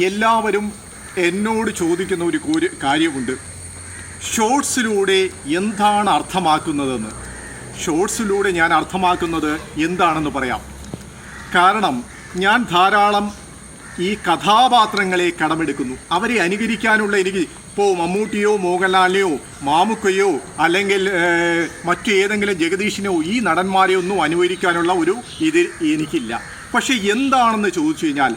എല്ലാവരും എന്നോട് ചോദിക്കുന്ന ഒരു കാര്യമുണ്ട്, ഷോർട്സിലൂടെ എന്താണ് അർത്ഥമാക്കുന്നതെന്ന്. ഷോർട്സിലൂടെ ഞാൻ അർത്ഥമാക്കുന്നത് എന്താണെന്ന് പറയാം. കാരണം ഞാൻ ധാരാളം ഈ കഥാപാത്രങ്ങളെ കടമെടുക്കുന്നു. അവരെ അനുകരിക്കാനുള്ള എനിക്ക് ഇപ്പോൾ മമ്മൂട്ടിയോ മോഹൻലാലിനെയോ മാമുക്കയോ അല്ലെങ്കിൽ മറ്റു ഏതെങ്കിലും ജഗദീഷിനെയോ ഈ നടന്മാരെയോ ഒന്നും അനുകരിക്കാനുള്ള ഒരു ഇത് എനിക്കില്ല. പക്ഷേ എന്താണെന്ന് ചോദിച്ചു കഴിഞ്ഞാൽ,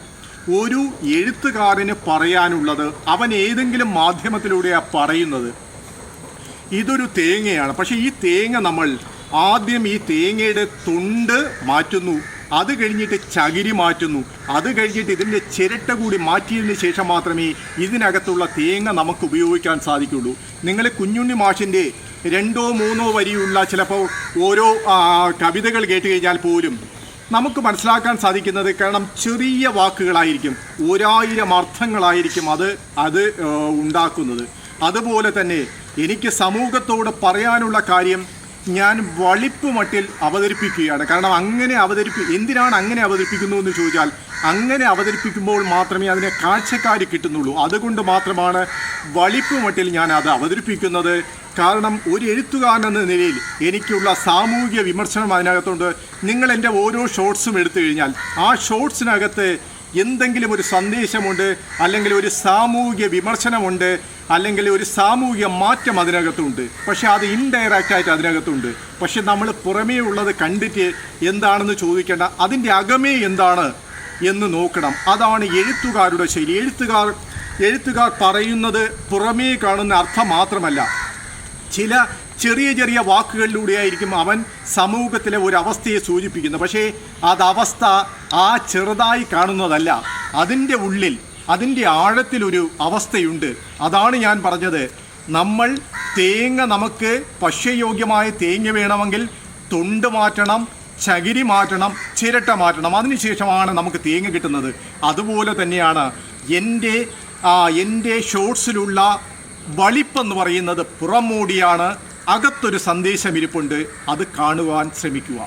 ഒരു എഴുത്തുകാരന് പറയാനുള്ളത് അവൻ ഏതെങ്കിലും മാധ്യമത്തിലൂടെയാണ് പറയുന്നത്. ഇതൊരു തേങ്ങയാണ്. പക്ഷേ ഈ തേങ്ങ നമ്മൾ ആദ്യം ഈ തേങ്ങയുടെ തൊണ്ട് മാറ്റുന്നു, അത് കഴിഞ്ഞിട്ട് ചകിരി മാറ്റുന്നു, അത് കഴിഞ്ഞിട്ട് ഇതിൻ്റെ ചിരട്ട കൂടി മാറ്റിയതിന് ശേഷം മാത്രമേ ഇതിനകത്തുള്ള തേങ്ങ നമുക്ക് ഉപയോഗിക്കാൻ സാധിക്കുള്ളൂ. നിങ്ങൾ കുഞ്ഞുണ്ണി മാഷിൻ്റെ 2-3 വരിയുള്ള ചിലപ്പോൾ ഓരോ കവിതകൾ കേട്ട് കഴിഞ്ഞാൽ പോലും നമുക്ക് മനസ്സിലാക്കാൻ സാധിക്കുന്നത്, കാരണം ചെറിയ വാക്കുകളായിരിക്കും, 1000 അർത്ഥങ്ങളായിരിക്കും അത് ഉണ്ടാക്കുന്നത്. അതുപോലെ തന്നെ എനിക്ക് സമൂഹത്തോട് പറയാനുള്ള കാര്യം ഞാൻ വളിപ്പ് മട്ടിൽ അവതരിപ്പിക്കുകയാണ്. കാരണം എന്തിനാണ് അങ്ങനെ അവതരിപ്പിക്കുന്നു എന്ന് ചോദിച്ചാൽ, അങ്ങനെ അവതരിപ്പിക്കുമ്പോൾ മാത്രമേ അതിനെ കാഴ്ചക്കാർ കിട്ടുന്നുള്ളൂ. അതുകൊണ്ട് മാത്രമാണ് വളിപ്പ് മട്ടിൽ ഞാൻ അത് അവതരിപ്പിക്കുന്നത്. കാരണം ഒരു എഴുത്തുകാരൻ എന്ന നിലയിൽ എനിക്കുള്ള സാമൂഹിക വിമർശനം അതിനകത്തുണ്ട്. നിങ്ങൾ എൻ്റെ ഓരോ ഷോർട്സും എടുത്തു കഴിഞ്ഞാൽ ആ ഷോർട്സിനകത്ത് എന്തെങ്കിലും ഒരു സന്ദേശമുണ്ട്, അല്ലെങ്കിൽ ഒരു സാമൂഹിക വിമർശനമുണ്ട്, അല്ലെങ്കിൽ ഒരു സാമൂഹിക മാറ്റം അതിനകത്തുണ്ട്. പക്ഷെ അത് ഇൻഡയറക്റ്റായിട്ട് അതിനകത്തുണ്ട്. പക്ഷെ നമ്മൾ പുറമേ ഉള്ളത് കണ്ടിട്ട് എന്താണെന്ന് ചോദിക്കേണ്ട, അതിൻ്റെ അകമേ എന്താണ് എന്ന് നോക്കണം. അതാണ് എഴുത്തുകാരുടെ ശൈലി. എഴുത്തുകാർ പറയുന്നത് പുറമേ കാണുന്ന അർത്ഥം മാത്രമല്ല, ചില ചെറിയ വാക്കുകളിലൂടെയായിരിക്കും അവൻ സമൂഹത്തിലെ ഒരു അവസ്ഥയെ സൂചിപ്പിക്കുന്നത്. പക്ഷേ അതവസ്ഥ ചെറുതായി കാണുന്നതല്ല, അതിൻ്റെ ഉള്ളിൽ, അതിൻ്റെ ആഴത്തിലൊരു അവസ്ഥയുണ്ട്. അതാണ് ഞാൻ പറഞ്ഞത്, നമ്മൾ നമുക്ക് ഭക്ഷ്യയോഗ്യമായ തേങ്ങ വേണമെങ്കിൽ തൊണ്ട് മാറ്റണം, ചകിരി മാറ്റണം, ചിരട്ട മാറ്റണം. അതിനുശേഷമാണ് നമുക്ക് തേങ്ങ കിട്ടുന്നത്. അതുപോലെ തന്നെയാണ് എൻ്റെ ഷോർട്സിലുള്ള വളിപ്പെന്ന് പറയുന്നത് പുറംമൂടിയാണ്, അകത്തൊരു സന്ദേശം ഇരിപ്പുണ്ട്. അത് കാണുവാൻ ശ്രമിക്കുക.